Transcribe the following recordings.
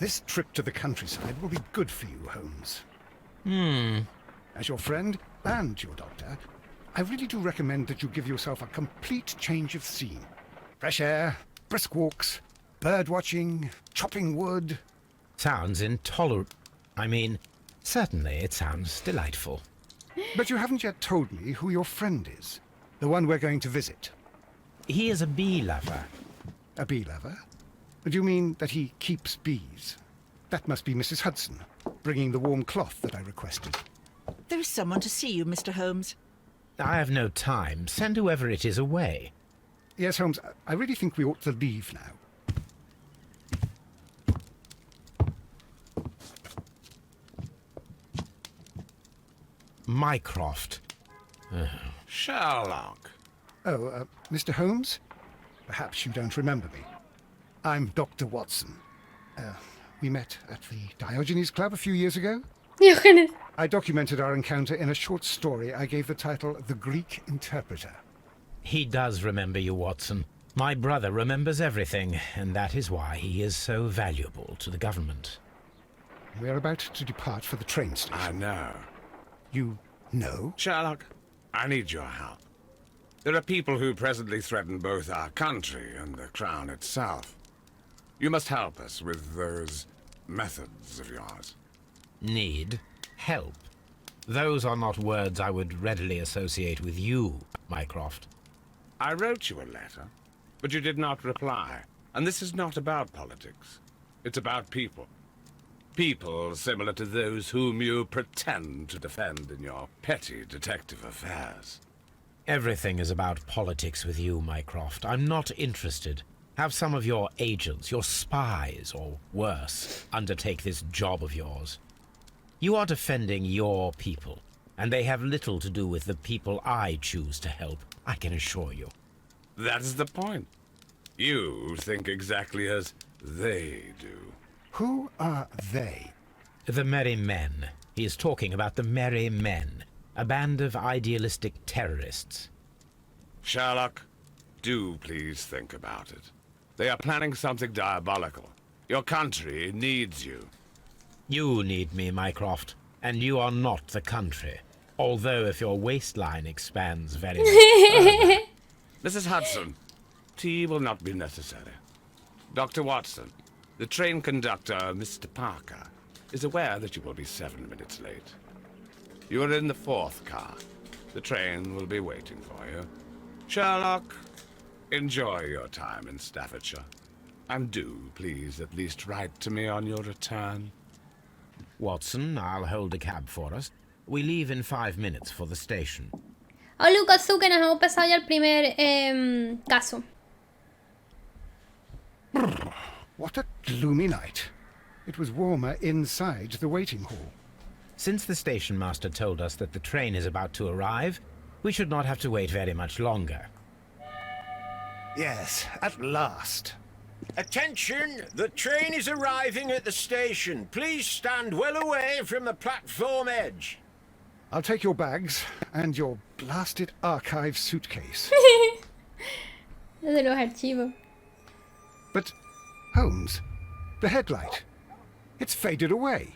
This trip to the countryside will be good for you, Holmes. As your friend and your doctor, I really do recommend that you give yourself a complete change of scene. Fresh air, brisk walks, bird watching, chopping wood. Sounds intolerable. I mean, certainly it sounds delightful. But you haven't yet told me who your friend is. The one we're going to visit. He is a bee lover. A bee lover? Do you mean that he keeps bees? That must be Mrs. Hudson, bringing the warm cloth that I requested. There is someone to see you, Mr. Holmes. I have no time. Send whoever it is away. Yes, Holmes, I really think we ought to leave now. Mycroft. Sherlock. Oh, Mr. Holmes? Perhaps you don't remember me. I'm Dr. Watson. We met at the Diogenes Club a few years ago. Diógenes. I documented our encounter in a short story I gave the title The Greek Interpreter. He does remember you, Watson. My brother remembers everything, and that is why he is so valuable to the government. We're about to depart for the train station. I know. You know? Sherlock, I need your help. There are people who presently threaten both our country and the crown itself. You must help us with those methods of yours. Need help. Those are not words I would readily associate with you, Mycroft. I wrote you a letter, but you did not reply. And this is not about politics. It's about people. People similar to those whom you pretend to defend in your petty detective affairs. Everything is about politics with you, Mycroft. I'm not interested. Have some of your agents, your spies, or worse, undertake this job of yours. You are defending your people, and they have little to do with the people I choose to help, I can assure you. That is the point. You think exactly as they do. Who are they? The Merry Men. He is talking about the Merry Men, a band of idealistic terrorists. Sherlock, do please think about it. They are planning something diabolical. Your country needs you. You need me, Mycroft, and you are not the country. Although if your waistline expands very much further. Mrs. Hudson, tea will not be necessary. Dr. Watson, the train conductor, Mr. Parker, is aware that you will be 7 minutes late. You are in the 4th car. The train will be waiting for you. Sherlock, enjoy your time in Staffordshire. And do, please, at least write to me on your return. Watson, I'll hold a cab for us. We leave in 5 minutes for the station. Hola, Kazu, que nos hemos pasado ya el primer caso. What a gloomy night. It was warmer inside the waiting hall. Since the station master told us that the train is about to arrive, we should not have to wait very much longer. Yes, at last. Attention! The train is arriving at the station. Please stand well away from the platform edge. I'll take your bags and your blasted archive suitcase. De los archivos. But, Holmes, the headlight, it's faded away.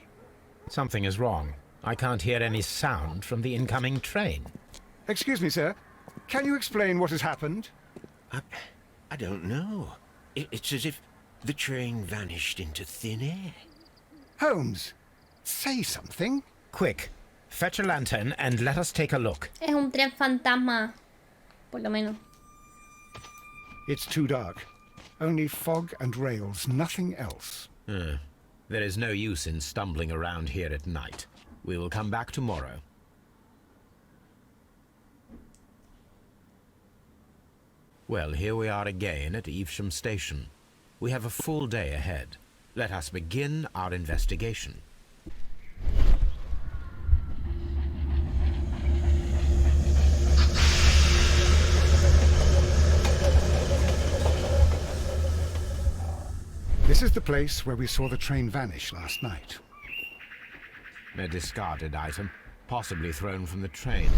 Something is wrong. I can't hear any sound from the incoming train. Excuse me, sir. Can you explain what has happened? I don't know. It's as if the train vanished into thin air. Holmes, say something. Quick, fetch a lantern and let us take a look. Es un tren fantasma. Por lo menos. It's too dark. Only fog and rails, nothing else. There is no use in stumbling around here at night. We will come back tomorrow. Well, here we are again at Evesham Station. We have a full day ahead. Let us begin our investigation. This is the place where we saw the train vanish last night. A discarded item, possibly thrown from the train.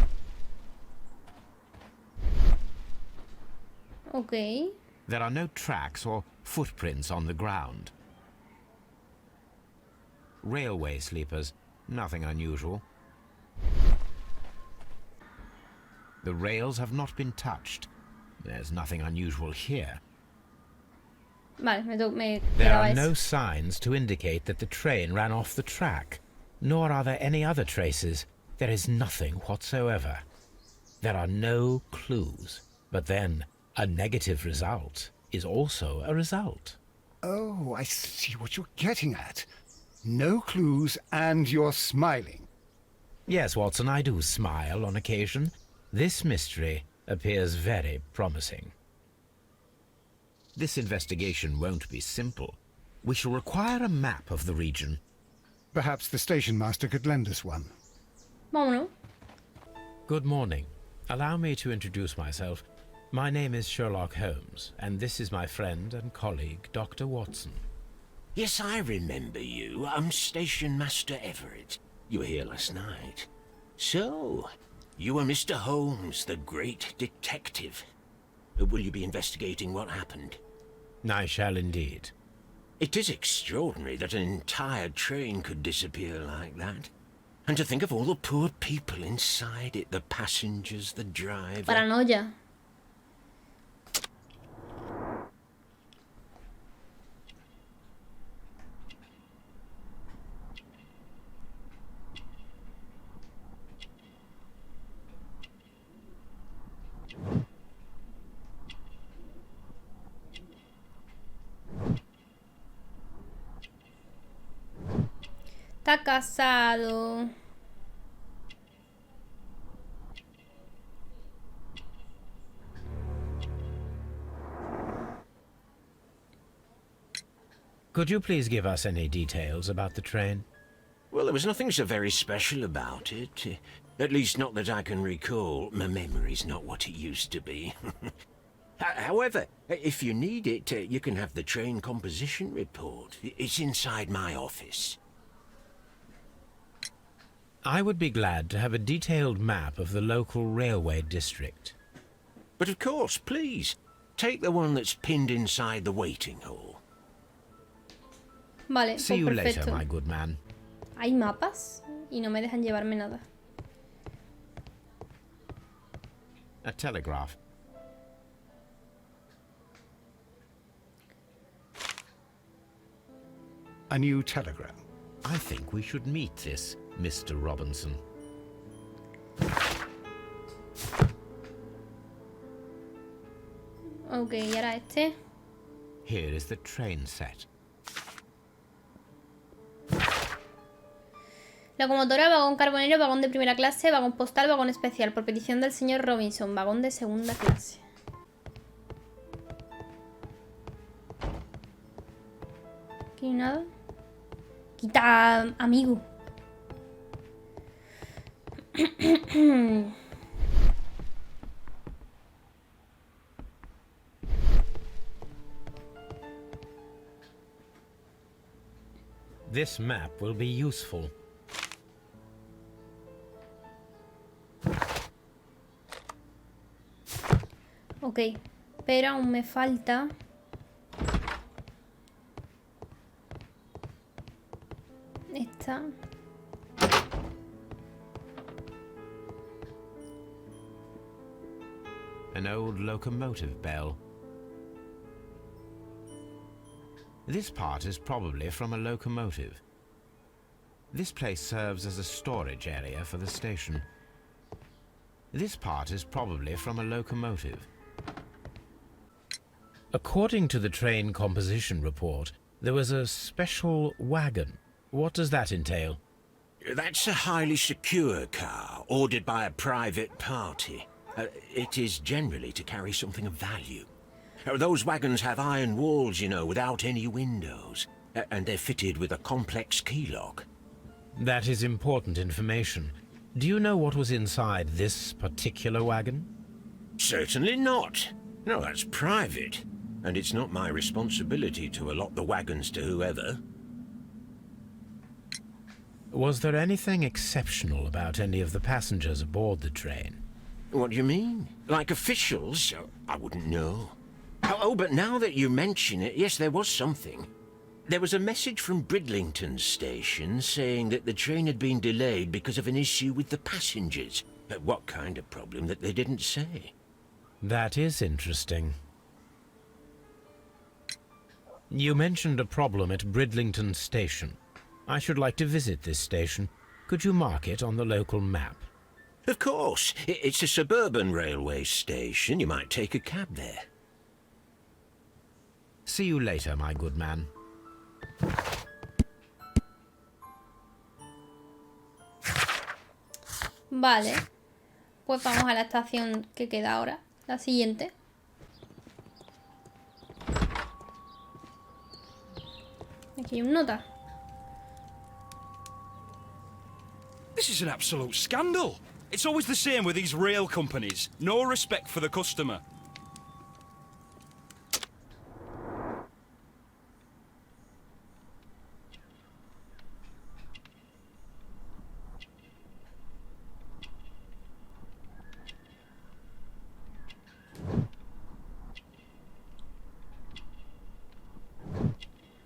Okay. There are no tracks or footprints on the ground. Railway sleepers. Nothing unusual. The rails have not been touched. There's nothing unusual here. Vale, me There quedaba are eso. no signs to indicate that the train ran off the track, nor are there any other traces. There is nothing whatsoever. There are no clues. But then, a negative result is also a result. Oh, I see what you're getting at. No clues, and you're smiling. Yes, Watson, I do smile on occasion. This mystery appears very promising. This investigation won't be simple. We shall require a map of the region. Perhaps the station master could lend us one. Vámonos. Good morning. Allow me to introduce myself. My name is Sherlock Holmes, and this is my friend and colleague, Dr. Watson. Yes, I remember you. I'm Station Master Everett. You were here last night. So, you are Mr. Holmes, the great detective. Will you be investigating what happened? I shall indeed. It is extraordinary that an entire train could disappear like that. And to think of all the poor people inside it, the passengers, the driver... Paranoia. Está casado. Could you please give us any details about the train? Well, there was nothing so very special about it. At least not that I can recall. My memory's not what it used to be. However, if you need it, you can have the train composition report. It's inside my office. I would be glad to have a detailed map of the local railway district. But of course, please, take the one that's pinned inside the waiting hall. Vale, See you pues later, perfecto. my good man. Hay mapas y no me dejan llevarme nada. A telegraph. A new telegram. I think we should meet this Mr. Robinson. Ok, y ahora este. Here is the train set. Locomotora, vagón carbonero, vagón de primera clase, vagón postal, vagón especial. Por petición del señor Robinson, vagón de segunda clase. Aquí no hay nada. Quita, amigo. This map will be useful. Ok, pero aún me falta... Esta. An old locomotive bell. This part is probably from a locomotive. This place serves as a storage area for the station. This part is probably from a locomotive. According to the train composition report, there was a special wagon. What does that entail? That's a highly secure car, ordered by a private party. It is generally to carry something of value. Those wagons have iron walls, you know, without any windows. And they're fitted with a complex key lock. That is important information. Do you know what was inside this particular wagon? Certainly not. No, that's private. And it's not my responsibility to allot the wagons to whoever. Was there anything exceptional about any of the passengers aboard the train? What do you mean? Like officials? I wouldn't know. Oh, but now that you mention it, yes, there was something. There was a message from Bridlington Station saying that the train had been delayed because of an issue with the passengers. But what kind of problem that they didn't say? That is interesting. You mentioned a problem at Bridlington Station. I should like to visit this station. Could you mark it on the local map? Of course. It's a suburban railway station. You might take a cab there. See you later, my good man. Vale. Pues vamos a la estación que queda ahora. La siguiente. Aquí hay un nota. This is an absolute scandal. It's always the same with these rail companies. No respect for the customer.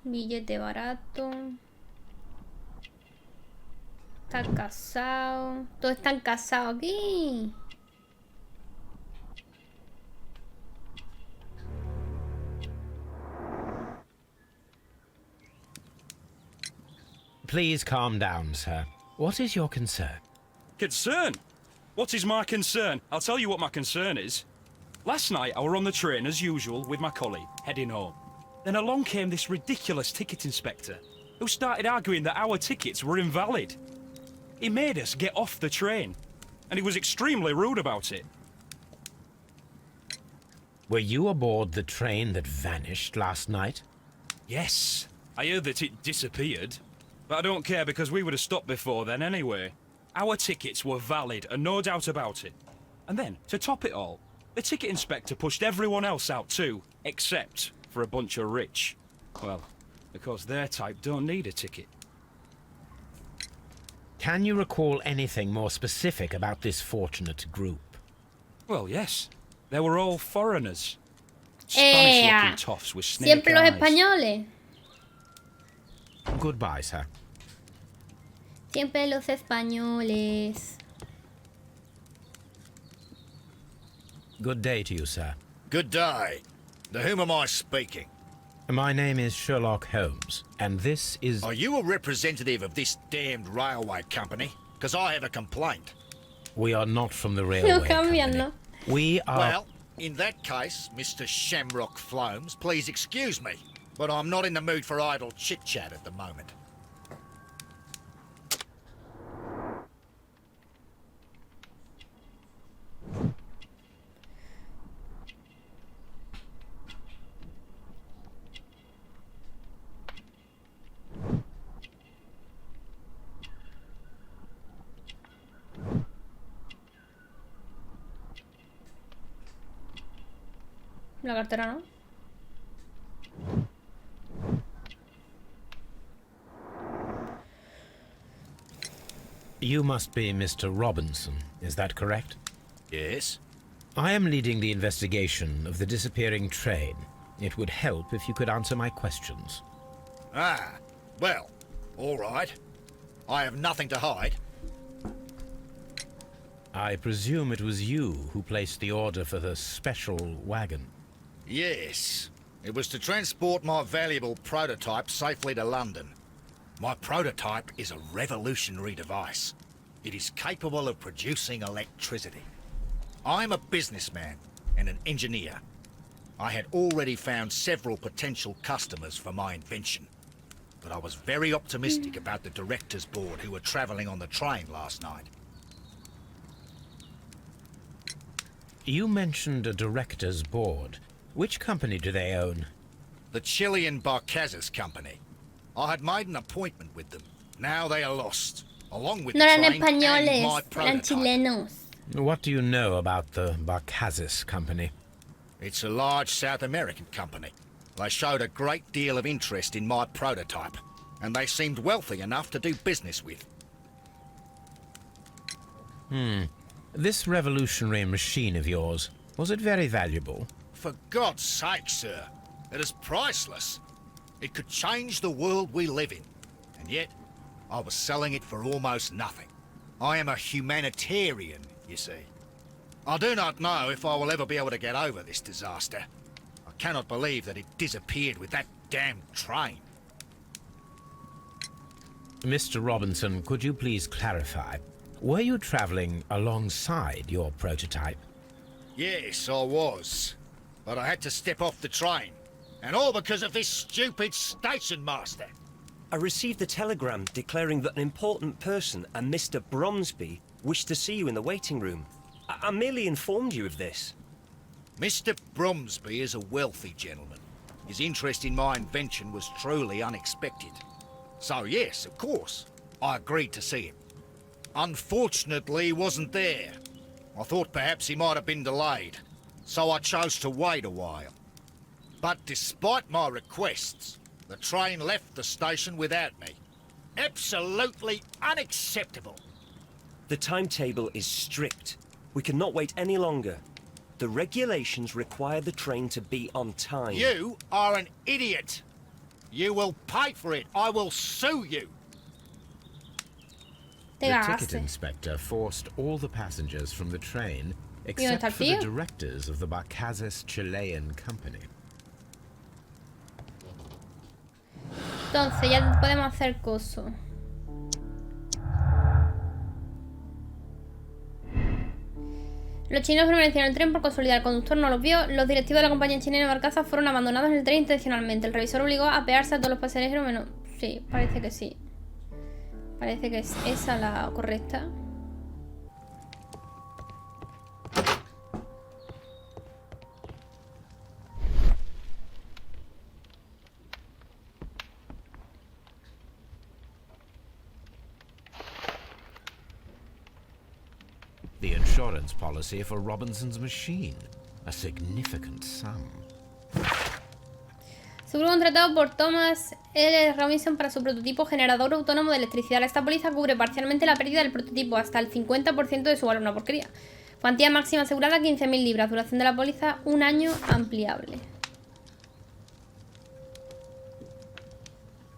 Billete barato. Está casado. Todos están casados aquí. Please calm down, sir. What is your concern? Concern? What is my concern? I'll tell you what my concern is. Last night I were on the train as usual with my colleague, heading home. Then along came this ridiculous ticket inspector, who started arguing that our tickets were invalid. He made us get off the train, and he was extremely rude about it. Were you aboard the train that vanished last night? Yes, I heard that it disappeared. But I don't care because we would have stopped before then anyway. Our tickets were valid and no doubt about it. And then, to top it all, the ticket inspector pushed everyone else out too, except for a bunch of rich. Well, because their type don't need a ticket. Can you recall anything more specific about this fortunate group? Well, yes. They were all foreigners. Spanish-looking toffs with snake Siempre los eyes. españoles. Goodbye, sir. Siempre los españoles. Good day to you, sir. Good day. To whom am I speaking? My name is Sherlock Holmes, and this is... Are you a representative of this damned railway company? Because I have a complaint. We are not from the Lo railway cambian, company. ¿no? We are... Well, in that case, Mr. Shamrock Flomes, please excuse me, but I'm not in the mood for idle chit-chat at the moment. La cartera, ¿no? You must be Mr. Robinson, is that correct? Yes? I am leading the investigation of the disappearing train. It would help if you could answer my questions. Ah, well, all right. I have nothing to hide. I presume it was you who placed the order for the special wagon. Yes. It was to transport my valuable prototype safely to London. My prototype is a revolutionary device. It is capable of producing electricity. I'm a businessman and an engineer. I had already found several potential customers for my invention. But I was very optimistic about the directors' board who were travelling on the train last night. You mentioned a director's board. Which company do they own? The Chilean Barcazes Company. I had made an appointment with them. Now they are lost, along with No the eran train and my españoles, eran prototype. chilenos. What do you know about the Barcazes company? It's a large South American company. They showed a great deal of interest in my prototype, and they seemed wealthy enough to do business with. This revolutionary machine of yours, was it very valuable? For God's sake, sir, it is priceless. It could change the world we live in. And yet, I was selling it for almost nothing. I am a humanitarian, you see. I do not know if I will ever be able to get over this disaster. I cannot believe that it disappeared with that damn train. Mr. Robinson, could you please clarify? Were you travelling alongside your prototype? Yes, I was. But I had to step off the train. And all because of this stupid station master. I received a telegram declaring that an important person, a Mr. Bromsby, wished to see you in the waiting room. I merely informed you of this. Mr. Bromsby is a wealthy gentleman. His interest in my invention was truly unexpected. So yes, of course, I agreed to see him. Unfortunately, he wasn't there. I thought perhaps he might have been delayed, so I chose to wait a while. But despite my requests, the train left the station without me. Absolutely unacceptable. The timetable is strict. We cannot wait any longer. The regulations require the train to be on time. You are an idiot. You will pay for it. I will sue you. Te The ticket cagaste. inspector forced all the passengers from the train está except el for the tío? directors of the Casos Chilean company. Entonces, ya podemos hacer coso. Los chinos permanecieron en el tren por casualidad. El conductor no los vio. Los directivos de la compañía chilena de barcazas fueron abandonados en el tren intencionalmente. El revisor obligó a apearse a todos los pasajeros menos... Sí, parece que sí. Parece que es esa la correcta. The insurance policy for Robinson's machine. A significant sum. Se hubo contratado por Thomas L. Robinson para su prototipo generador autónomo de electricidad. Esta póliza cubre parcialmente la pérdida del prototipo hasta el 50% de su valor. Una porquería. Cuantía máxima asegurada 15.000 libras. Duración de la póliza 1 año ampliable.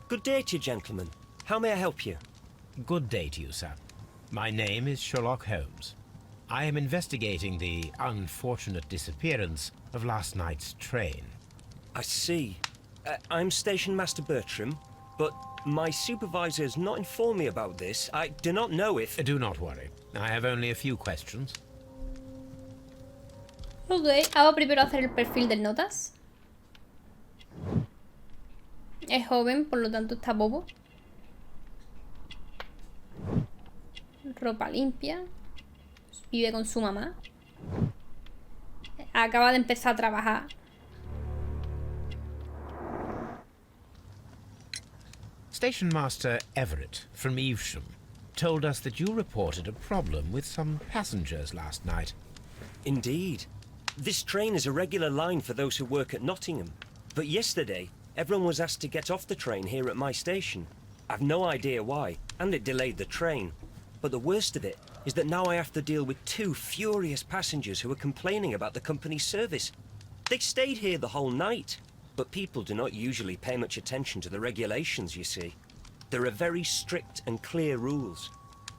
Good day to you, gentlemen. How may I help you? Good day to you, sir. My name is Sherlock Holmes. I am investigating the unfortunate disappearance of last night's train. I see. I'm Station Master Bertram, but my supervisor has not informed me about this. I do not know if... Do not worry. I have only a few questions. Ok, hago primero hacer el perfil del notas. Es joven, por lo tanto está bobo. Ropa limpia. Vive con su mamá. Acaba de empezar a trabajar. Station Master Everett from Evesham told us that you reported a problem with some passengers last night. Indeed. This train is a regular line for those who work at Nottingham. But yesterday, everyone was asked to get off the train here at my station. I've no idea why, and it delayed the train. But the worst of it is that now I have to deal with 2 furious passengers who are complaining about the company's service. They stayed here the whole night, but people do not usually pay much attention to the regulations, you see. There are very strict and clear rules.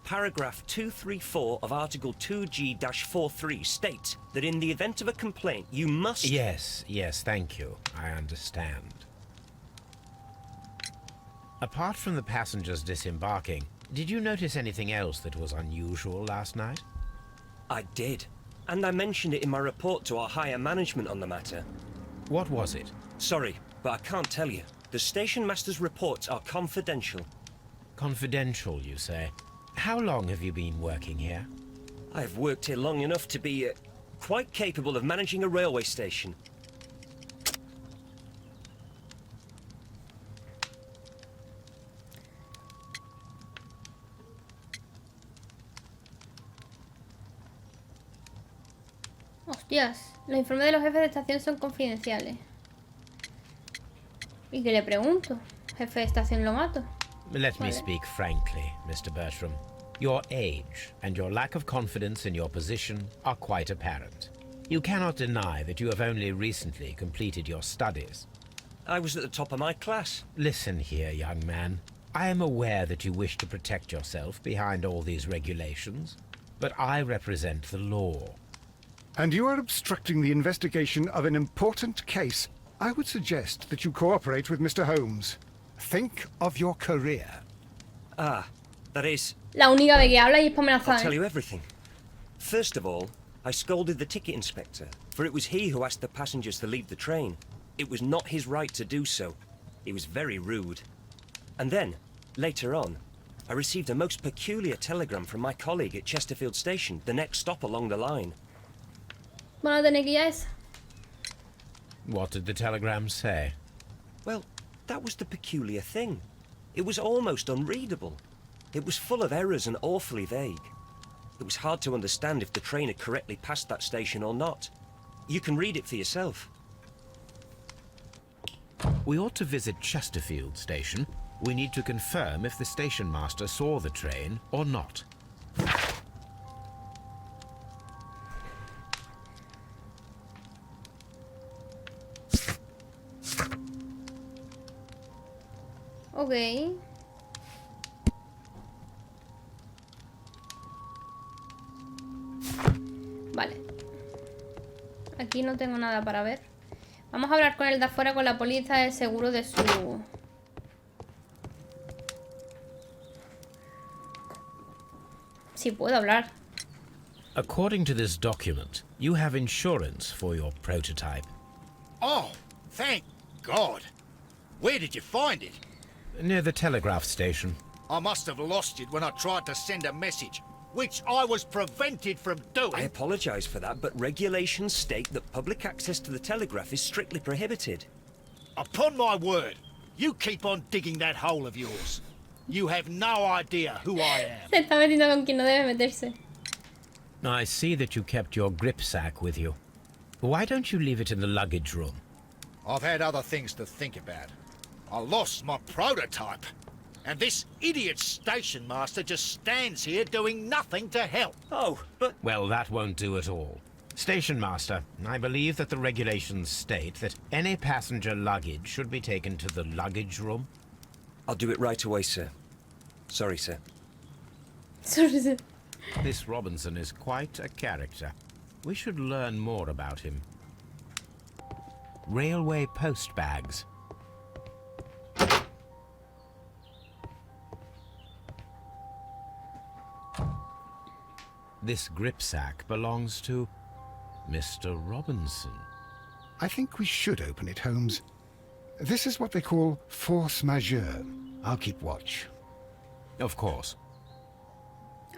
Paragraph 234 of Article 2G-43 states that in the event of a complaint, you must... Yes, thank you. I understand. Apart from the passengers disembarking, did you notice anything else that was unusual last night? I did, and I mentioned it in my report to our higher management on the matter. What was it? Sorry, but I can't tell you. The station master's reports are confidential. Confidential, you say? How long have you been working here? I've worked here long enough to be quite capable of managing a railway station. Hostias, los informes de los jefes de estación son confidenciales. ¿Y qué le pregunto? Jefe de estación lo mato. Let me Vale. speak frankly, Mr. Bertram. Your age and your lack of confidence in your position are quite apparent. You cannot deny that you have only recently completed your studies. I was at the top of my class. Listen here, young man. I am aware that you wish to protect yourself behind all these regulations, but I represent the law. And you are obstructing the investigation of an important case. I would suggest that you cooperate with Mr. Holmes. Think of your career. Ah, that is... La única de que habla y es para I'll amenazar. tell you everything. First of all, I scolded the ticket inspector, for it was he who asked the passengers to leave the train. It was not his right to do so. He was very rude. And then, later on, I received a most peculiar telegram from my colleague at Chesterfield Station, the next stop along the line. Bueno, tener que ir a esa. What did the telegram say? Well, that was the peculiar thing. It was almost unreadable. It was full of errors and awfully vague. It was hard to understand if the train had correctly passed that station or not. You can read it for yourself. We ought to visit Chesterfield Station. We need to confirm if the station master saw the train or not. Ok. Vale. Aquí no tengo nada para ver. Vamos a hablar con el de afuera con la póliza de seguro de su... Sí, puedo hablar. According to this document, you have insurance for your prototype. Oh, thank God. Where did you find it? Near the telegraph station. I must have lost it when I tried to send a message, which I was prevented from doing. I apologize for that, but regulations state that public access to the telegraph is strictly prohibited. Upon my word, you keep on digging that hole of yours. You have no idea who I am. Se está metiendo con quien no debe meterse. I see that you kept your grip sack with you. Why don't you leave it in the luggage room? I've had other things to think about. I lost my prototype. And this idiot station master just stands here doing nothing to help. Oh, but... Well, that won't do at all. Station master, I believe that the regulations state that any passenger luggage should be taken to the luggage room. I'll do it right away, sir. Sorry, sir. This Robinson is quite a character. We should learn more about him. Railway post bags. This gripsack belongs to Mr. Robinson. I think we should open it, Holmes. This is what they call force majeure. I'll keep watch. Of course.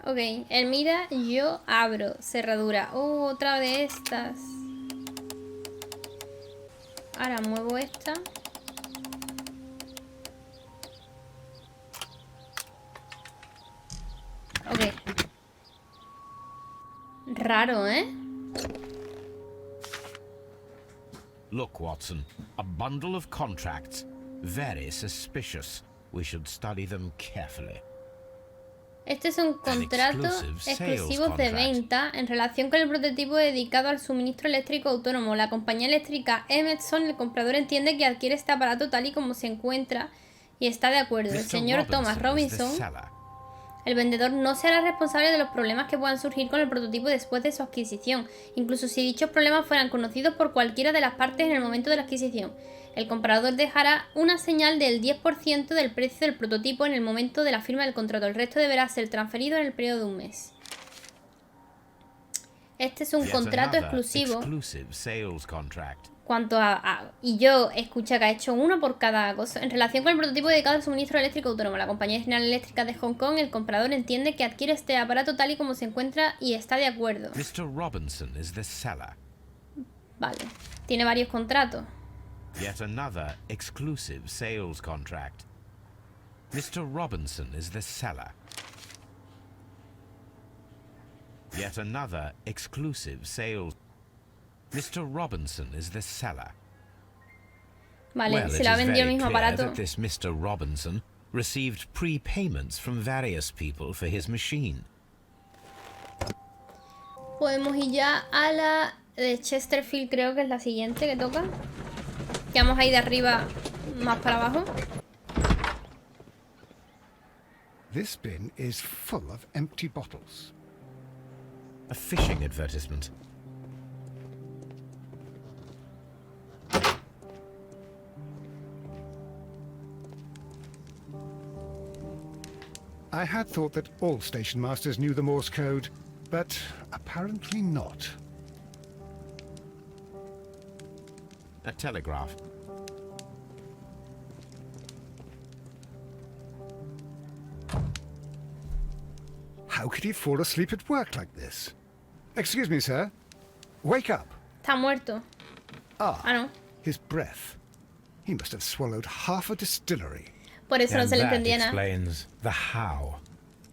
Ok, él mira, yo abro. Cerradura. Oh, otra de estas. Ahora muevo esta. Ok. Raro, ¿eh? Look, Watson. A bundle of contracts. Very suspicious. We should study them carefully. Este es un contrato exclusivo de venta en relación con el prototipo dedicado al suministro eléctrico autónomo. La compañía eléctrica Emerson, el comprador entiende que adquiere este aparato tal y como se encuentra y está de acuerdo. El señor Thomas Robinson, el vendedor, no se hará responsable de los problemas que puedan surgir con el prototipo después de su adquisición, incluso si dichos problemas fueran conocidos por cualquiera de las partes en el momento de la adquisición. El comprador dejará una señal del 10% del precio del prototipo en el momento de la firma del contrato. El resto deberá ser transferido en el periodo de un mes. Este es un contrato exclusivo. Cuanto y yo escucha que ha hecho uno por cada cosa. En relación con el prototipo dedicado al suministro eléctrico autónomo, la Compañía General Eléctrica de Hong Kong, el comprador entiende que adquiere este aparato tal y como se encuentra y está de acuerdo. Mr. Robinson is the seller. Vale. Tiene varios contratos. Yet another exclusive sales contract. Mr. Robinson is the seller. Yet another exclusive sales. Mr. Robinson is the seller. Vale, Well, se le ha vendido el mismo aparato. That this Mr. Robinson received prepayments from various people for his machine. Podemos ir ya a la de Chesterfield, creo que es la siguiente que toca. Que vamos a ir de arriba más para abajo. This bin is full of empty bottles. A fishing advertisement. I had thought that all station masters knew the Morse code, but apparently not. A telegraph. How could he fall asleep at work like this? Excuse me, sir. Wake up. Está muerto. Ah, Ah, no. his breath. He must have swallowed half a distillery. Por eso no And se le that entendía nada. explains the how.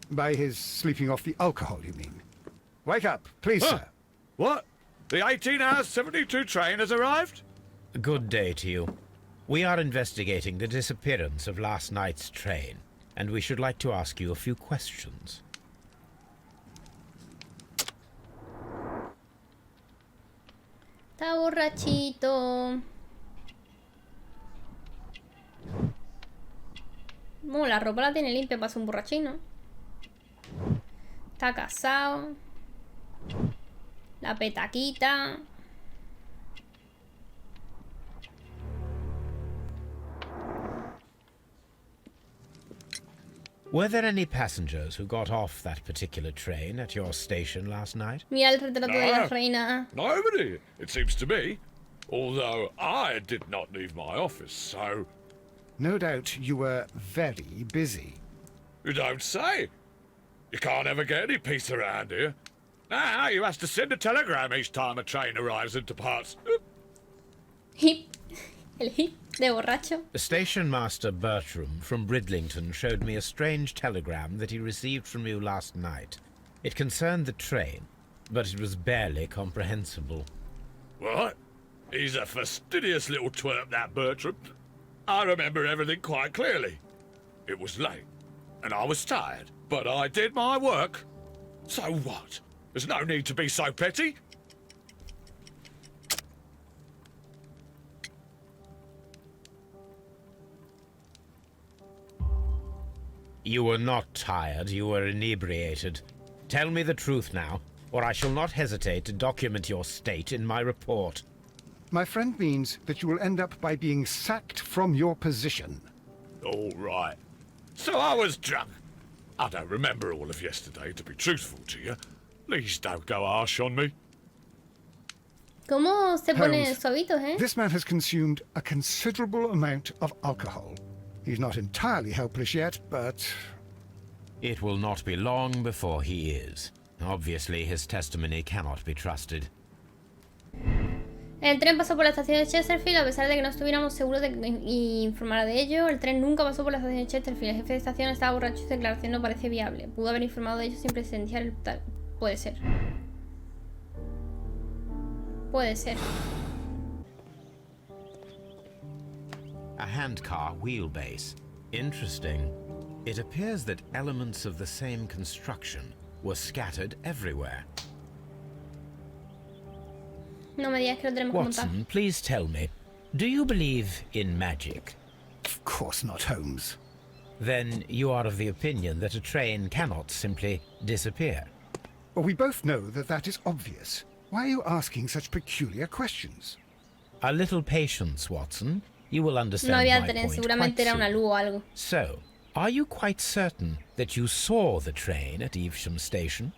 By his sleeping off the alcohol, you mean? Wake up, please, Huh. sir. What? The 18-hour 72 train has arrived? Good day to you. We are investigating the disappearance of last night's train, and we should like to ask you a few questions. Está borrachito. Bueno, la ropa la tiene limpia para ser un borrachín, ¿no? Está casado. La petaquita. Were there any passengers who got off that particular train at your station last night? Mira el retrato de la No. reina. Nobody, it seems to me. Although I did not leave my office, so... No doubt you were very busy. You don't say. You can't ever get any peace around here. Now you have to send a telegram each time a train arrives and departs. Hip. El hip de borracho. Station Master Bertram from Bridlington showed me a strange telegram that he received from you last night. It concerned the train, but it was barely comprehensible. What? He's a fastidious little twerp, that Bertram. I remember everything quite clearly. It was late, and I was tired, but I did my work. So what? There's no need to be so petty. You were not tired, you were inebriated. Tell me the truth now, or I shall not hesitate to document your state in my report. My friend means that you will end up by being sacked from your position. All right. So I was drunk. I don't remember all of yesterday, to be truthful to you. Please don't go harsh on me. ¿Cómo se pone Holmes, suavitos, eh? This man has consumed a considerable amount of alcohol. He's not entirely helpless yet, but... It will not be long before he is. Obviously, his testimony cannot be trusted. El tren pasó por la estación de Chesterfield a pesar de que no estuviéramos seguros de que informara de ello. El tren nunca pasó por la estación de Chesterfield. El jefe de estación estaba borracho y su declaración no parece viable. Pudo haber informado de ello sin presenciar el tal. Puede ser. Puede ser. A handcar wheelbase. Interesting. It appears that elements of the same construction were scattered everywhere. No me digas que lo tenemos que montar. Watson, please tell me, do you believe in magic? Of course not, Holmes. Then you are of the opinion that a train cannot simply disappear. Well, we both know that that is obvious. Why are you asking such peculiar questions? A little patience, Watson. You will understand No había my tren, point seguramente quite era una soon. luz o algo. So, are you quite certain that you saw the train at Evesham Station?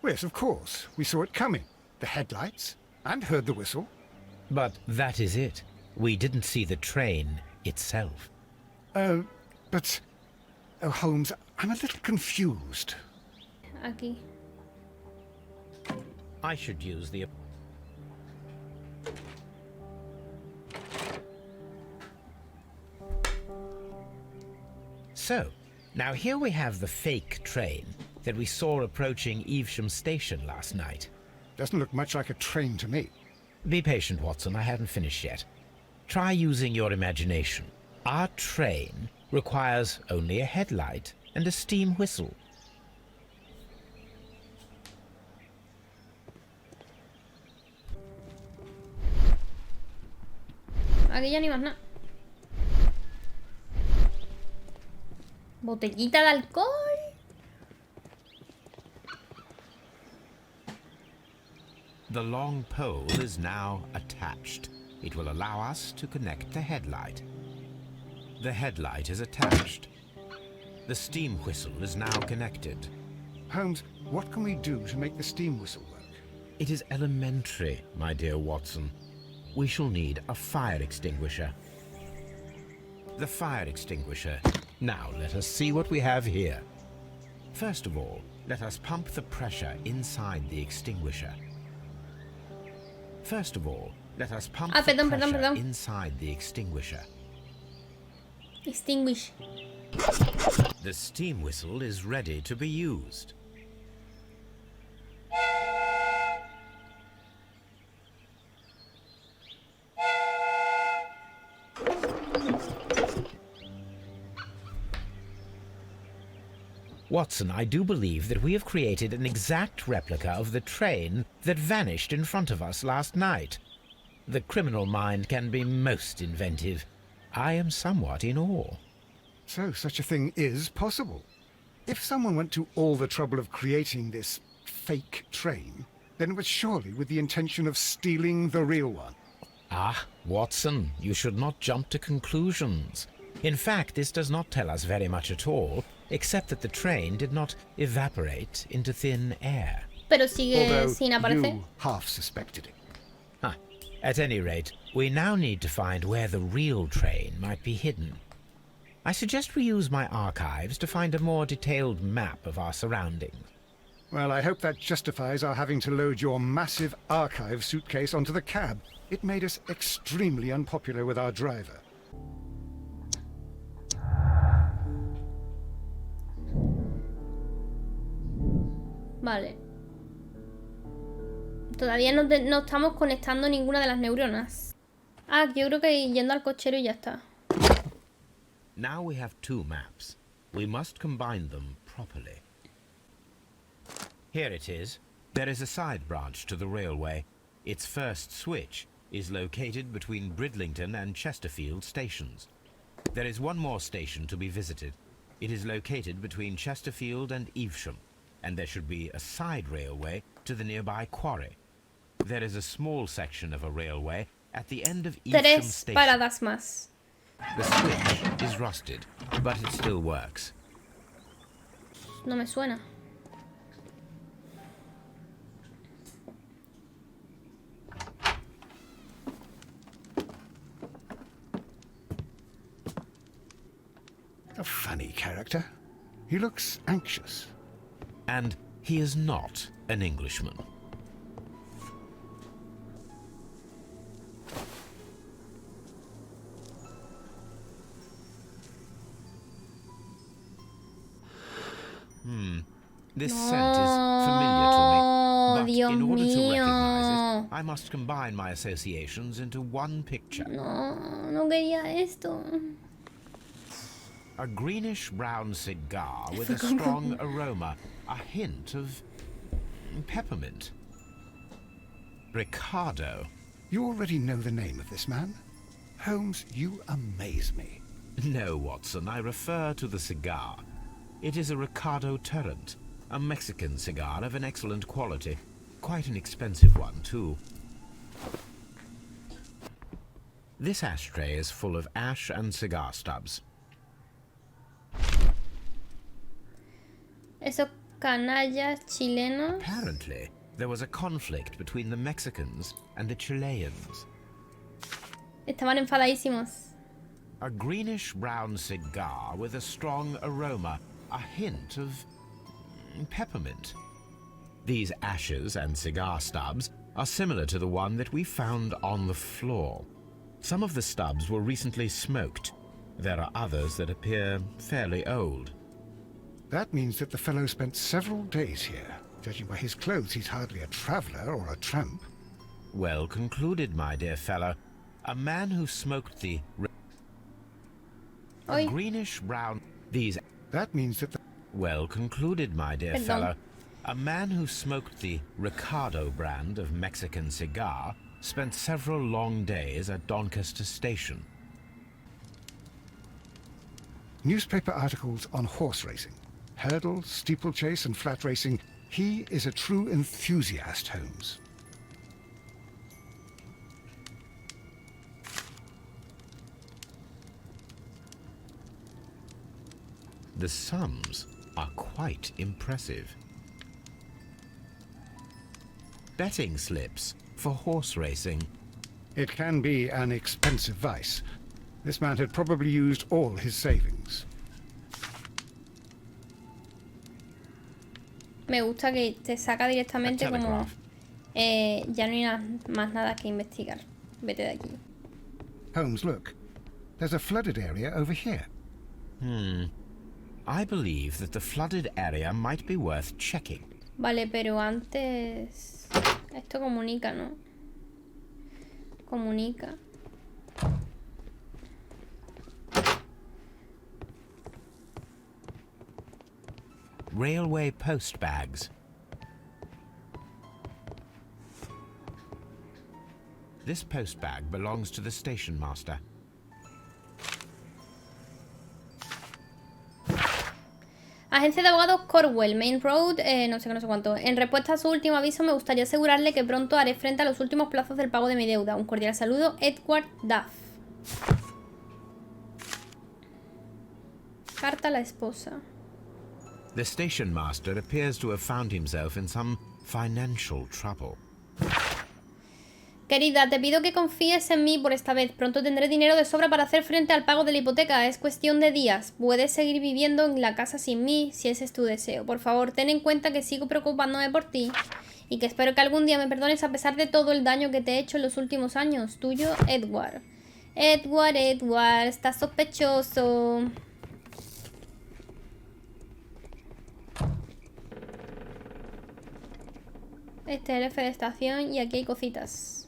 Yes, of course. We saw it coming. The headlights. And heard the whistle. But that is it. We didn't see the train itself. But... Oh, Holmes, I'm a little confused. Aquí. I should use the... So, now here we have the fake train that we saw approaching Evesham Station last night. Doesn't look much like a train to me. Be patient, Watson, I haven't finished yet. Try using your imagination. Our train requires only a headlight and a steam whistle. aquí ya ni más nada. Botellita de alcohol. The long pole is now attached. It will allow us to connect the headlight. The headlight is attached. The steam whistle is now connected. Holmes, what can we do to make the steam whistle work? It is elementary, my dear Watson. We shall need a fire extinguisher. The fire extinguisher. Now let us see what we have here. First of all, let us pump the pressure inside the extinguisher. First of all, let us pump the pressure inside the extinguisher. Extinguish. The steam whistle is ready to be used. Watson, I do believe that we have created an exact replica of the train that vanished in front of us last night. The criminal mind can be most inventive. I am somewhat in awe. So such a thing is possible. If someone went to all the trouble of creating this fake train, then it was surely with the intention of stealing the real one. Ah, Watson, you should not jump to conclusions. In fact, this does not tell us very much at all, except that the train did not evaporate into thin air. Pero sigue sin aparecer. You half suspected it. At any rate, we now need to find where the real train might be hidden. I suggest we use my archives to find a more detailed map of our surroundings. Well, I hope that justifies our having to load your massive archive suitcase onto the cab. It made us extremely unpopular with our driver. Vale. Todavía no estamos conectando ninguna de las neuronas. Ah, yo creo que yendo al cochero y ya está. Now we have two maps. We must combine them properly. Here it is. There is a side branch to the railway. Its first switch is located between Bridlington and Chesterfield stations. There is one more station to be visited. It is located between Chesterfield and Evesham, and there should be a side railway to the nearby quarry. There is a small section of a railway at the end of Evesham station. 3 paradas más. The switch is rusted, but it still works. No me suena. A funny character. He looks anxious. And he is not an Englishman. This scent is familiar to me, but Dios in order to mío. recognize it, I must combine my associations into one picture. No quería esto. A greenish-brown cigar with a strong aroma, a hint of peppermint. Ricardo. You already know the name of this man? Holmes, you amaze me. No, Watson, I refer to the cigar. It is a Ricardo Turrent, a Mexican cigar of an excellent quality. Quite an expensive one, too. This ashtray is full of ash and cigar stubs. Esos canallas chilenos. Apparently, there was a conflict between the Mexicans and the Chileans. Estaban enfadadísimos. A greenish-brown cigar with a strong aroma, a hint of peppermint. These ashes and cigar stubs are similar to the one that we found on the floor. Some of the stubs were recently smoked. There are others that appear fairly old. That means that the fellow spent several days here. Judging by his clothes, he's hardly a traveller or a tramp. Well concluded, my dear fellow. A man who smoked the... A greenish-brown... These... That means that the... Well concluded, my dear fellow. A man who smoked the Ricardo brand of Mexican cigar spent several long days at Doncaster Station. Newspaper articles on horse racing. Hurdle, steeplechase and flat racing. He is a true enthusiast, Holmes. The sums are quite impressive. Betting slips for horse racing. It can be an expensive vice. This man had probably used all his savings. Me gusta que te saca directamente A como... telegraph. Ya no hay más nada que investigar. Vete de aquí. Holmes, look. There's a flooded area over here. I believe that the flooded area might be worth checking. Vale, pero antes... Esto comunica, ¿no? Comunica. Railway post bags. This post bag belongs to the station master. Agencia de abogados Corwell, Main Road, no sé qué, no sé cuánto. En respuesta a su último aviso, me gustaría asegurarle que pronto haré frente a los últimos plazos del pago de mi deuda. Un cordial saludo, Edward Duff. Carta a la esposa. The station master appears to have found himself in some financial trouble. Querida, te pido que confíes en mí por esta vez. Pronto tendré dinero de sobra para hacer frente al pago de la hipoteca. Es cuestión de días. Puedes seguir viviendo en la casa sin mí, si ese es tu deseo. Por favor, ten en cuenta que sigo preocupándome por ti y que espero que algún día me perdones a pesar de todo el daño que te he hecho en los últimos años. Tuyo, Edward. Edward, estás sospechoso. Este es el F de estación y aquí hay cositas.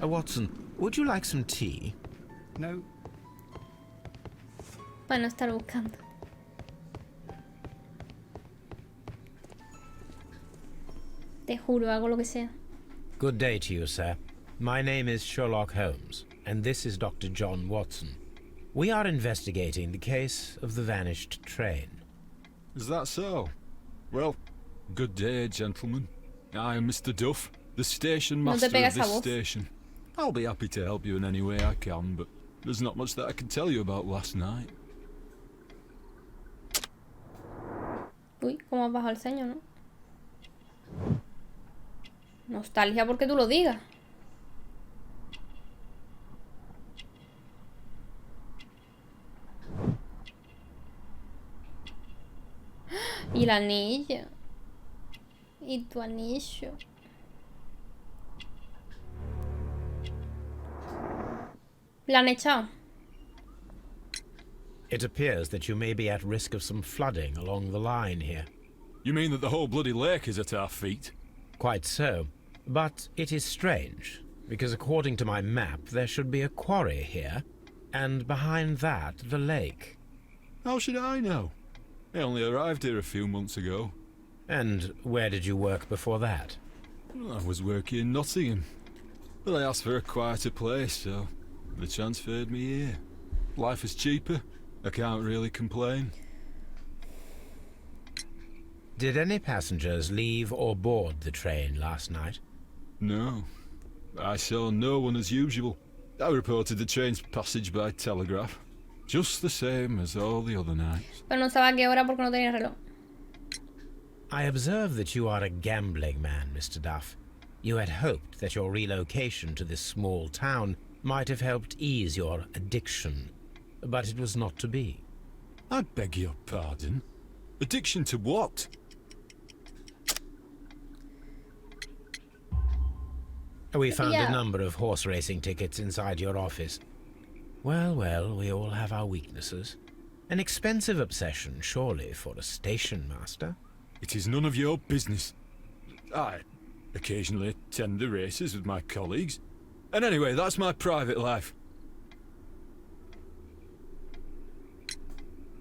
Watson, would you like some tea? No. Para no estar buscando. Te juro, hago lo que sea. Good day to you, sir. My name is Sherlock Holmes, and this is Dr. John Watson. We are investigating the case of the vanished train. Is that so? Well, good day, gentlemen. I am Mr. Duff, the station No te master of pegas a this voz. station. I'll be happy to help you in any way I can, but there's not much that I can tell you about last night. Uy, cómo has bajado el ceño, ¿no? Nostalgia porque tú lo digas. Y la anilla. Y tu anillo. La han echado. It appears that you may be at risk of some flooding along the line here. You mean that the whole bloody lake is at our feet? Quite so. But it is strange, because according to my map, there should be a quarry here, and behind that, the lake. How should I know? I only arrived here a few months ago. And where did you work before that? Well, I was working in Nottingham, but I asked for a quieter place, so they transferred me here. Life is cheaper. I can't really complain. Did any passengers leave or board the train last night? No. I saw no one as usual. I reported the train's passage by telegraph. Just the same as all the other nights. Pero no sabía qué hora porque no tenía reloj. I observe that you are a gambling man, Mr. Duff. You had hoped that your relocation to this small town might have helped ease your addiction, but it was not to be. I beg your pardon? Addiction to what? We found Yeah. a number of horse racing tickets inside your office. Well, we all have our weaknesses. An expensive obsession, surely, for a station master. It is none of your business. I occasionally attend the races with my colleagues. And anyway, that's my private life.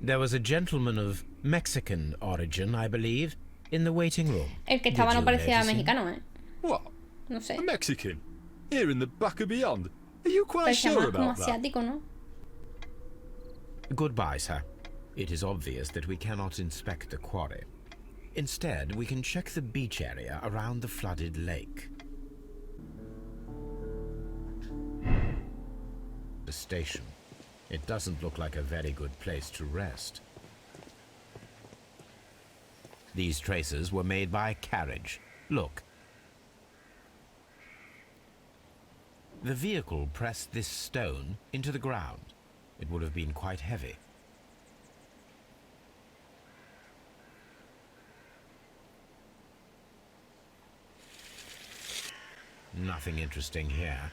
There was a gentleman of Mexican origin, I believe, in the waiting room. El que estaba Did no you parecía notice him? mexicano, ¿eh? What? No sé. A Mexican? Here in the back of beyond? Are you quite Parecía sure más como about that? asiático, ¿no? Goodbye, sir. It is obvious that we cannot inspect the quarry. Instead, we can check the beach area around the flooded lake. The station. It doesn't look like a very good place to rest. These traces were made by a carriage. Look. The vehicle pressed this stone into the ground. It would have been quite heavy. Nothing interesting here.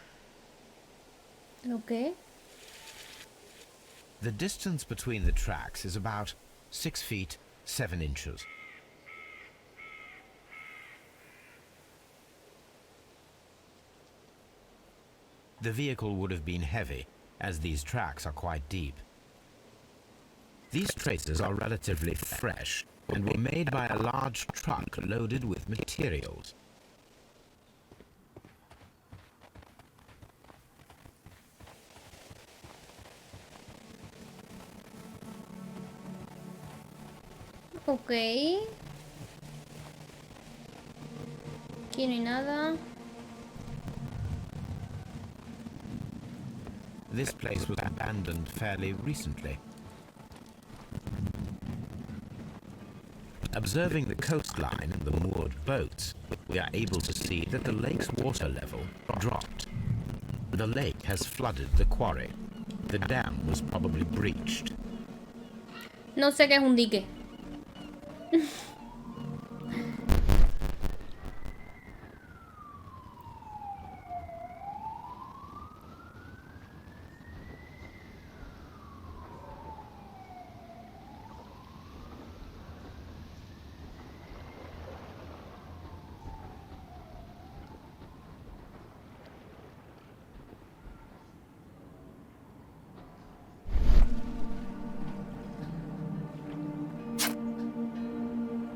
Okay. The distance between the tracks is about 6 feet 7 inches. The vehicle would have been heavy, as these tracks are quite deep. These traces are relatively fresh and were made by a large truck loaded with materials. Ok. Aquí no hay nada. This place was abandoned fairly recently. Observing the coastline and the moored boats, we are able to see that the lake's water level dropped. The lake has flooded the quarry. The dam was probably breached. No sé qué es un dique.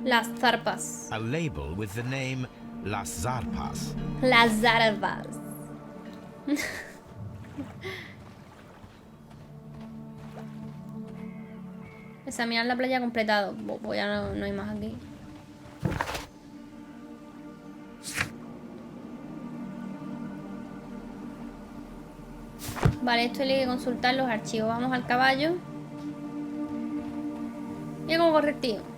Las zarpas. A label with the name Las Zarpas. Las zarpas. Examinar la playa completado. Pues ya no hay más aquí. Vale, esto hay que consultar los archivos. Vamos al caballo. Mira cómo corre el tío.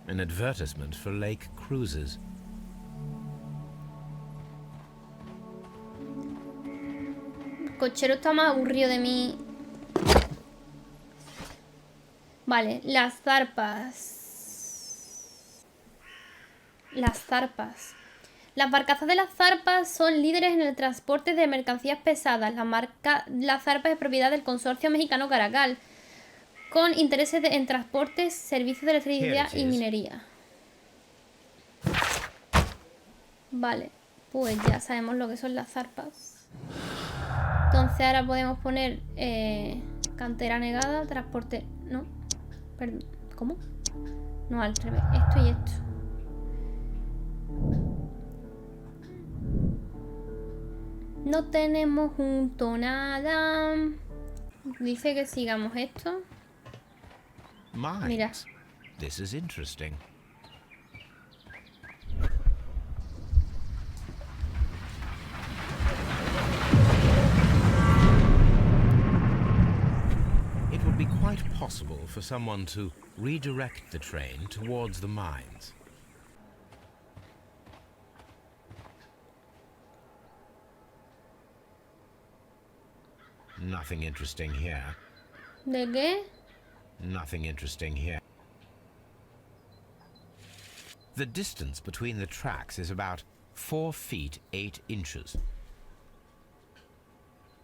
An advertisement for lake cruises. El cochero está más aburrido de mí. Vale, las zarpas. Las zarpas. Las barcazas de las zarpas son líderes en el transporte de mercancías pesadas. La zarpa es propiedad del consorcio mexicano Caracal, con intereses en transportes, servicios de electricidad y minería. Vale, pues ya sabemos lo que son las zarpas. Entonces ahora podemos poner cantera negada, transporte... No, perdón, ¿cómo? No, al revés, esto y esto. No tenemos junto nada. Dice que sigamos esto. Mira. This is interesting. It would be quite possible for someone to redirect the train towards the mines. Nothing interesting here. ¿De qué? Nothing interesting here. The distance between the tracks is about 4 feet 8 inches.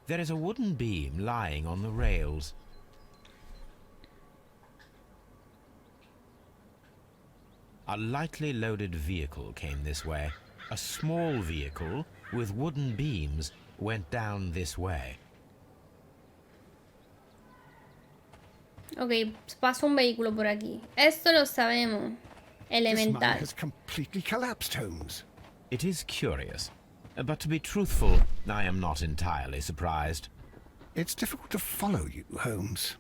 There is a wooden beam lying on the rails. A lightly loaded vehicle came this way. A small vehicle with wooden beams went down this way. Ok, pasa un vehículo por aquí. Esto lo sabemos. This mine Elemental. has completely collapsed, Holmes. It is curious. But to be truthful, I am not entirely surprised. It's difficult to follow you, Holmes.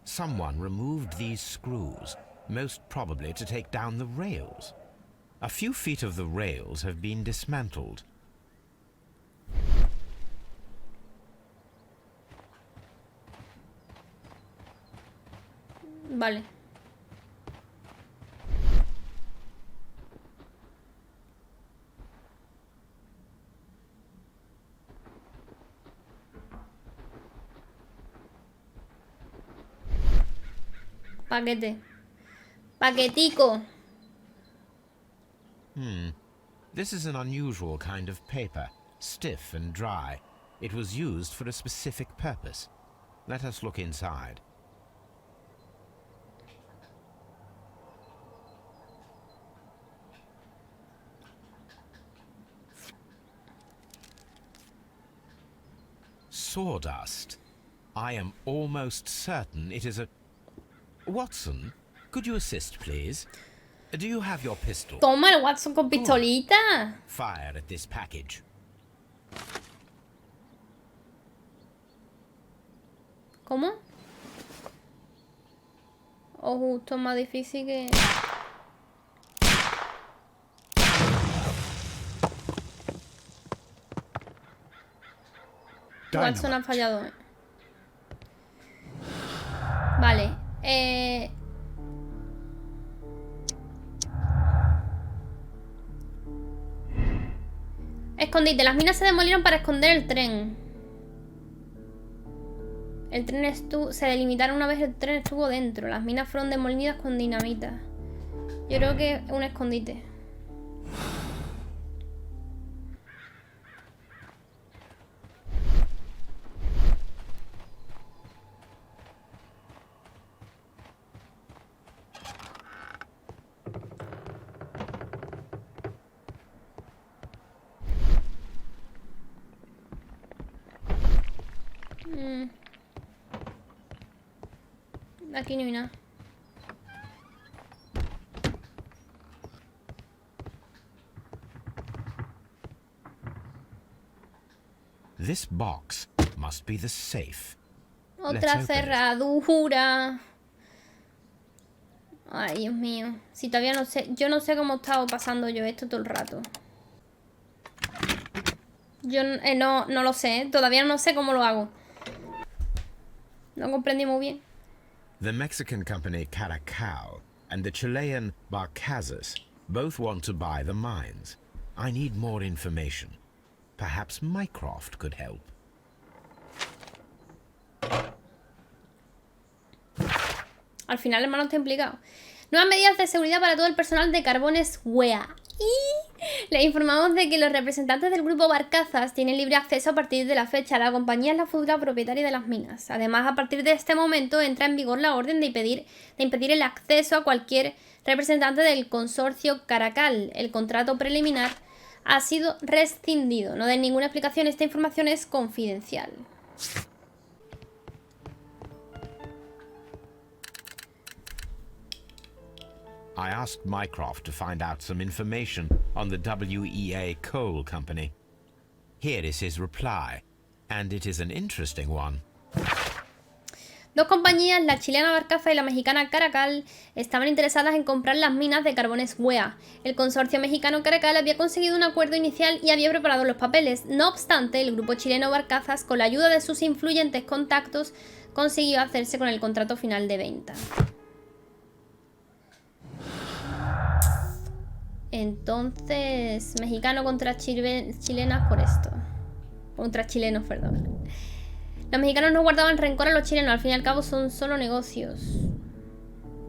Someone removed these screws, most probably to take down the rails. A few feet of the rails have been dismantled. Vale. Paquete. Paquetico. This is an unusual kind of paper, stiff and dry. It was used for a specific purpose. Let us look inside. Sawdust. I am almost certain it is a... Watson, could you assist, please? Do you have your pistol? Toma el Watson con pistolita. Fire at this package. ¿Cómo? O justo más difícil que... Watson ha fallado. Vale. Escondite. Las minas se demolieron para esconder el tren. El tren se delimitaron una vez el tren estuvo dentro. Las minas fueron demolidas con dinamita. Yo creo que es un escondite. Aquí no hay nada. This box must be the safe. Otra Let's open it. cerradura. Ay, Dios mío. Si todavía no sé. Yo no sé cómo he estado pasando yo esto todo el rato. Yo no lo sé. Todavía no sé cómo lo hago. No comprendí muy bien. The Mexican company Caracol and the Chilean Barcazas both want to buy the mines. I need more information. Perhaps Mycroft could help. Al final, hermano, está implicado. Nuevas medidas de seguridad para todo el personal de Carbones GamePlay. Y le informamos de que los representantes del grupo Barcazas tienen libre acceso a partir de la fecha. La compañía es la futura propietaria de las minas. Además, a partir de este momento entra en vigor la orden de impedir el acceso a cualquier representante del consorcio Caracal. El contrato preliminar ha sido rescindido. No den ninguna explicación, esta información es confidencial. I asked Mycroft to find out some information on the WEA Coal Company. Here is his reply, and it is an interesting one. Dos compañías, la chilena Barcaza y la mexicana Caracal, estaban interesadas en comprar las minas de Carbones GamePlay. El consorcio mexicano Caracal había conseguido un acuerdo inicial y había preparado los papeles. No obstante, el grupo chileno Barcazas, con la ayuda de sus influyentes contactos, consiguió hacerse con el contrato final de venta. Entonces, mexicano contra chilenas por esto. Contra chilenos, perdón. Los mexicanos no guardaban rencor a los chilenos, al fin y al cabo son solo negocios.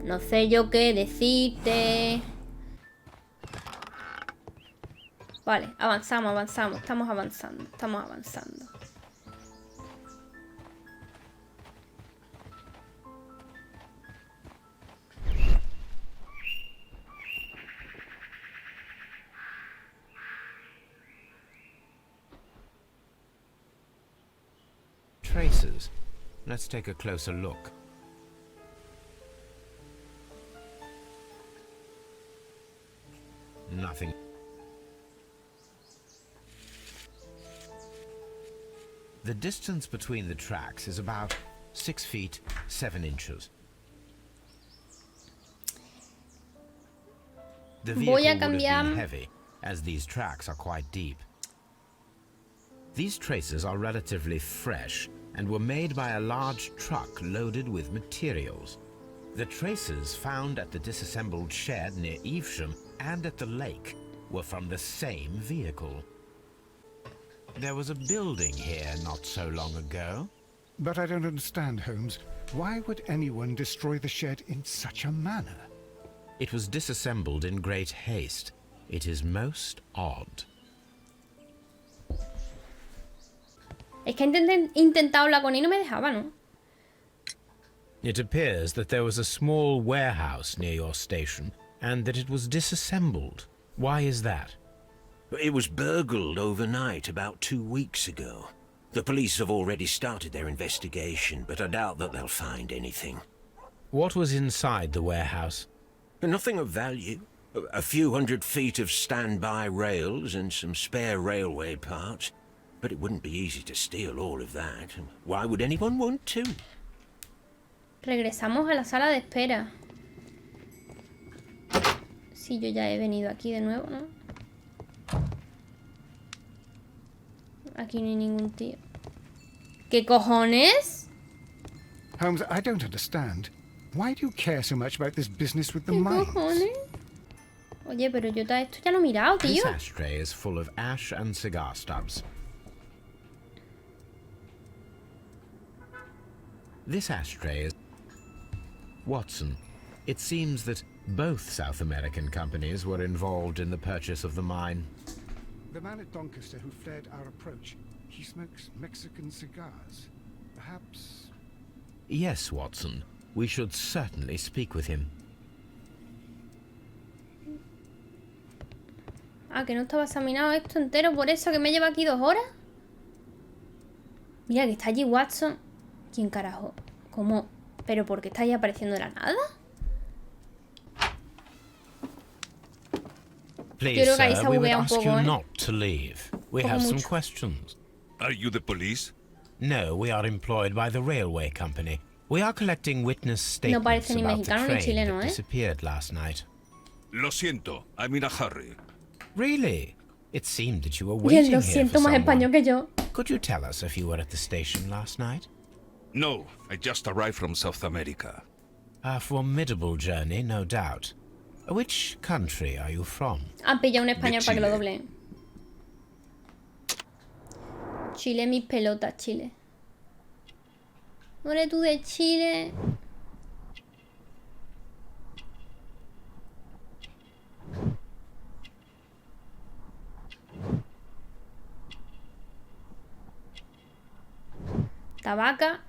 No sé yo qué decirte. Vale, avanzamos, estamos avanzando. traces. Let's take a closer look. Nothing. The distance between the tracks is about 6 feet 7 inches. The vehicle Voy a would have been cambiar. heavy, as these tracks are quite deep. These traces are relatively fresh and were made by a large truck loaded with materials. The traces found at the disassembled shed near Evesham and at the lake were from the same vehicle. There was a building here not so long ago. But I don't understand, Holmes. Why would anyone destroy the shed in such a manner? It was disassembled in great haste. It is most odd. Es que intentado hablar con él y no me dejaba, ¿no? It appears that there was a small warehouse near your station and that it was disassembled. Why is that? It was burgled overnight about 2 weeks ago. The police have already started their investigation, but I doubt that they'll find anything. What was inside the warehouse? Nothing of value. A few hundred feet of standby rails and some spare railway parts. But it wouldn't be easy to steal all of that. Why would anyone want to? Regresamos a la sala de espera. Sí, yo ya he venido aquí de nuevo, ¿no? Aquí no hay ningún tío. ¿Qué cojones? Holmes, I don't understand. Why do you care so much about this business with the ¿Qué mines? cojones? Oye, pero yo esto ya lo he mirado, This tío. ashtray is full of ash and cigar stubs. This ashtray is... Watson, it seems that both South American companies were involved in the purchase of the mine. The man at Doncaster who fled our approach, he smokes Mexican cigars. Perhaps... Yes, Watson. We should certainly speak with him. Ah, que no estaba examinado esto entero, por eso que me lleva aquí 2 horas. Mira, que está allí Watson. ¿Quién carajo? ¿Cómo? ¿Pero por qué está ahí apareciendo de la nada? Please, creo que ahí se sir, we would buguea un ask poco, you ¿eh? not to leave. We Poco have some mucho. questions. Are you the police? No, we are employed by the railway company. We are collecting witness No parece statements ni about the mexicano ni train chileno, that ¿eh? disappeared last night. Lo siento, I'm in a hurry. Really? It seemed that you were Y él waiting lo here siento for más someone. español que yo. Could you tell us if you were at the station last night? No, I just arrived from South America. A formidable journey, no doubt. Which country are you from? Han pillado un español para que lo Chile. doblen. Chile, mis pelotas, Chile. ¿No eres tú de Chile? Tabaca.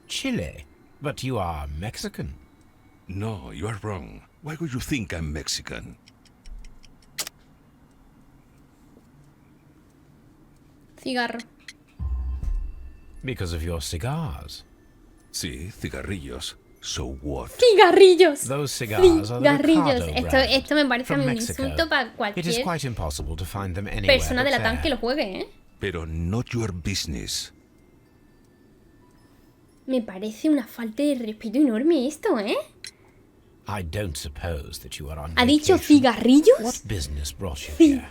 Chile. But you are Mexican. No, you are wrong. Why would you think I'm Mexican? Cigarro. Because of your cigars. Sí, cigarrillos. So what? Cigarrillos. Those cigars are the Cigarrillos. Ricardo brand, Esto me parece a from mí un Mexico. insulto para It is cualquier quite impossible to find them anywhere persona de but Latam que there. lo juegue, ¿eh? Pero not your business. Me parece una falta de respeto enorme esto, ¿eh? I don't suppose that you are on ¿Ha dicho vacation. cigarrillos? What business brought you Sí. here?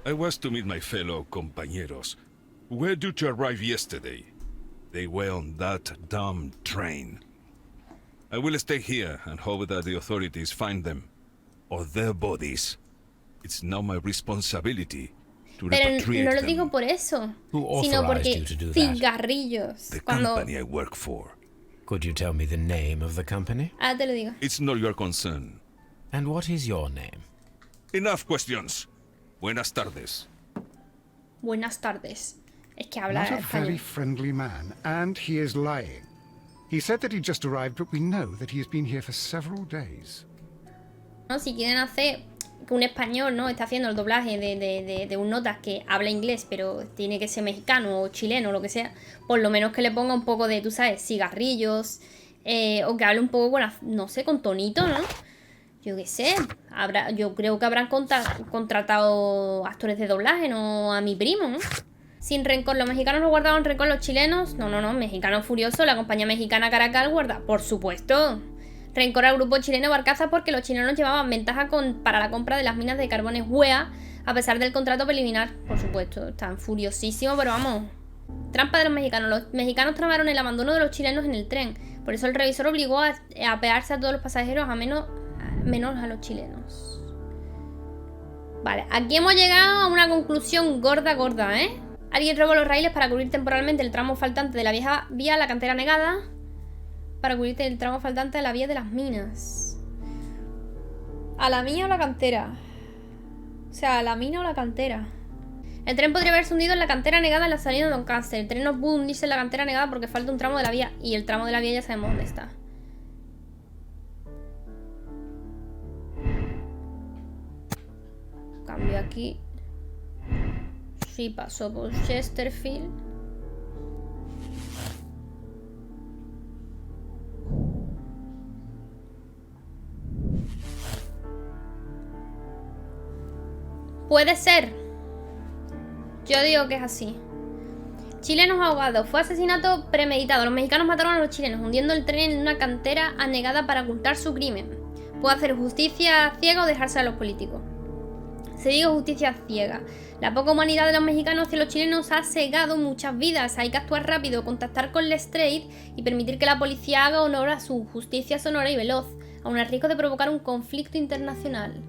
I was to meet my fellow compañeros. Where did you arrive yesterday? They were on that damn train. I will stay here and hope that the authorities find them. Or their bodies. It's now my responsibility to Pero repatriate no lo them. digo por eso, Who sino authorized porque you to do that? cigarrillos. The Cuando... company I work for. Could you tell me the name of the company? Ahora te lo digo. It's not your concern. And what is your name? Enough questions. Buenas tardes. Buenas tardes. Es que habla Not a very español. friendly man, and he is lying. He said that he just arrived, but we know that he has been here for several days. ¿No? Si quieren hacer que un español, ¿no?, está haciendo el doblaje de un notas que habla inglés, pero tiene que ser mexicano o chileno o lo que sea, por lo menos que le ponga un poco de, tú sabes, cigarrillos, o que hable un poco con, no sé, con tonito, ¿no? Yo qué sé, yo creo que habrán contratado actores de doblaje, no a mi primo, ¿no? Sin rencor, los mexicanos no guardaban rencor, los chilenos, no, mexicano furioso, la compañía mexicana Caracal guarda, por supuesto. Rencor al grupo chileno Barcaza porque los chilenos llevaban ventaja para la compra de las minas de carbones UEA, a pesar del contrato preliminar, por supuesto. Están furiosísimos, pero vamos. Trampa de los mexicanos. Los mexicanos tramaron el abandono de los chilenos en el tren. Por eso el revisor obligó a apearse a todos los pasajeros, a menos a los chilenos. Vale, aquí hemos llegado a una conclusión gorda, ¿eh? Alguien robó los raíles para cubrir temporalmente el tramo faltante de la vieja vía a la cantera negada. Para cubrirte el tramo faltante de la vía de las minas. ¿A la mía o la cantera? O sea, ¿a la mina o la cantera? El tren podría haberse hundido en la cantera negada en la salida de Doncaster. El tren no pudo hundirse en la cantera negada porque falta un tramo de la vía. Y el tramo de la vía ya sabemos dónde está. Cambio aquí. Sí, pasó por Chesterfield. Puede ser. Yo digo que es así. Chilenos ahogados. Fue asesinato premeditado. Los mexicanos mataron a los chilenos, hundiendo el tren en una cantera anegada para ocultar su crimen. Puede hacer justicia ciega o dejarse a los políticos. Se diga justicia ciega. La poca humanidad de los mexicanos hacia los chilenos ha cegado muchas vidas. Hay que actuar rápido, contactar con Lestrade y permitir que la policía haga honor a su justicia sonora y veloz, aun a riesgo de provocar un conflicto internacional.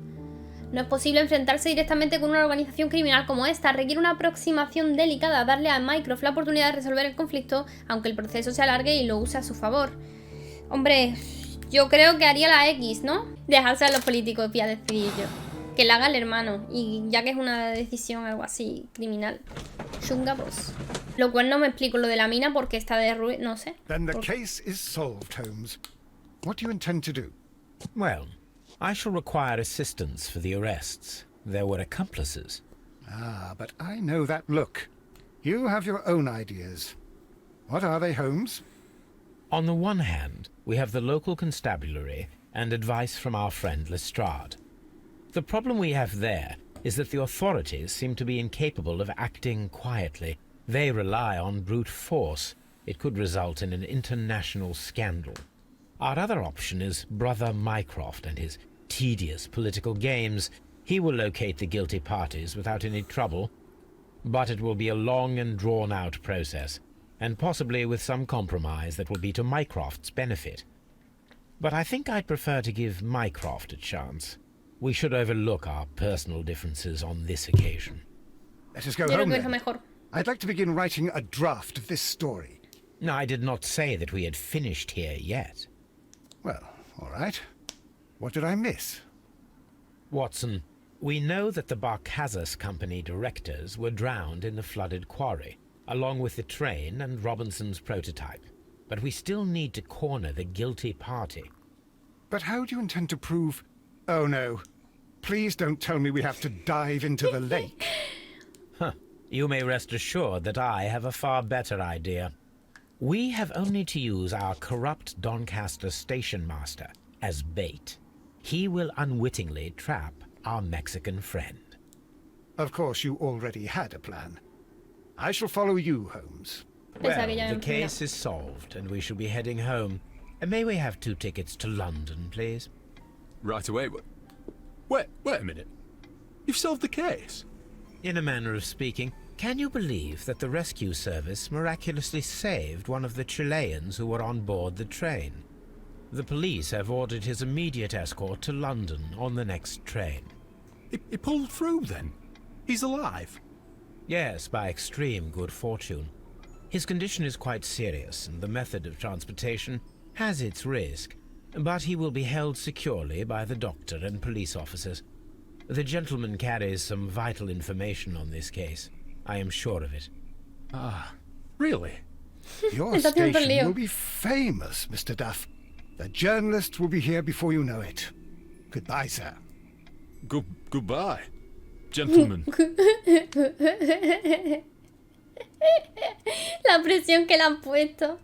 No es posible enfrentarse directamente con una organización criminal como esta. Requiere una aproximación delicada, darle a Mycroft la oportunidad de resolver el conflicto, aunque el proceso se alargue y lo use a su favor. Hombre, yo creo que haría la X, ¿no? Dejarse a los políticos, voy a decidir yo. Que la haga el hermano, y ya que es una decisión algo así criminal. Chunga, pues. Lo cual no me explico lo de la mina porque está de ruido, no sé. Then the case is solved, Holmes. What do you intend to do? Well, I shall require assistance for the arrests. There were accomplices. Ah, but I know that look. You have your own ideas. What are they, Holmes? On the one hand, we have the local constabulary and advice from our friend Lestrade. The problem we have there is that the authorities seem to be incapable of acting quietly. They rely on brute force. It could result in an international scandal. Our other option is Brother Mycroft and his tedious political games. He will locate the guilty parties without any trouble, but it will be a long and drawn-out process, and possibly with some compromise that will be to Mycroft's benefit. But I think I'd prefer to give Mycroft a chance. We should overlook our personal differences on this occasion. Let us go home then. Mejor. I'd like to begin writing a draft of this story. No, I did not say that we had finished here yet. Well, all right. What did I miss? Watson, we know that the Barcazas Company directors were drowned in the flooded quarry, along with the train and Robinson's prototype. But we still need to corner the guilty party. But how do you intend to prove... Oh, no. Please don't tell me we have to dive into the lake. Huh. You may rest assured that I have a far better idea. We have only to use our corrupt Doncaster station master as bait. He will unwittingly trap our Mexican friend. Of course, you already had a plan. I shall follow you, Holmes. Well, the case is solved, and we shall be heading home. May we have 2 tickets to London, please? Right away. Wait a minute. You've solved the case? In a manner of speaking. Can you believe that the rescue service miraculously saved one of the Chileans who were on board the train? The police have ordered his immediate escort to London on the next train. He pulled through, then? He's alive? Yes, by extreme good fortune. His condition is quite serious, and the method of transportation has its risk, but he will be held securely by the doctor and police officers. The gentleman carries some vital information on this case. I am sure of it. Ah, really? Your Está haciendo el station lío. will be famous, Mr. Duff. The journalist will be here before you know it. Goodbye, sir. Goodbye, gentlemen. La presión que le han puesto.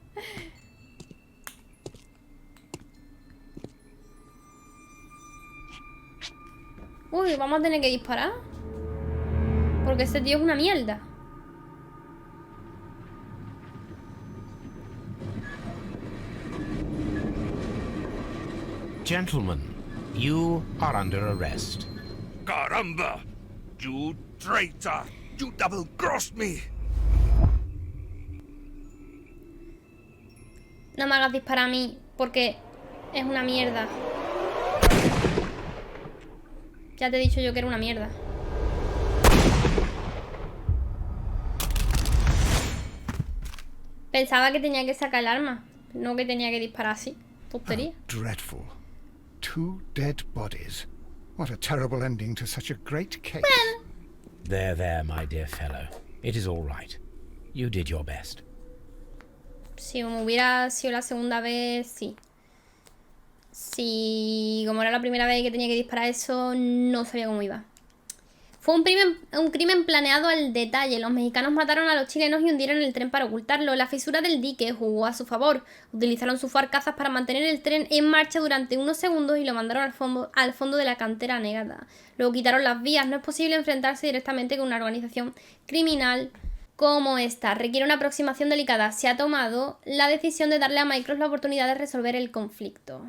Uy, vamos a tener que disparar. Porque ese tío es una mierda. Gentlemen, you are under arrest. Caramba! You traitor! You double-crossed me! No me hagas disparar a mí, porque es una mierda. Ya te he dicho yo que era una mierda. Pensaba que tenía que sacar el arma, no que tenía que disparar así. Tontería. Dreadful. 2 dead bodies. What a terrible ending to such a great case. There, my dear fellow. It is all right. You did your best. Si como hubiera sido la segunda vez, sí. Si como era la primera vez que tenía que disparar eso, no sabía cómo iba. Fue un crimen planeado al detalle. Los mexicanos mataron a los chilenos y hundieron el tren para ocultarlo. La fisura del dique jugó a su favor. Utilizaron sus arcazas para mantener el tren en marcha durante unos segundos y lo mandaron al fondo de la cantera anegada. Luego quitaron las vías. No es posible enfrentarse directamente con una organización criminal como esta. Requiere una aproximación delicada. Se ha tomado la decisión de darle a Mycroft la oportunidad de resolver el conflicto.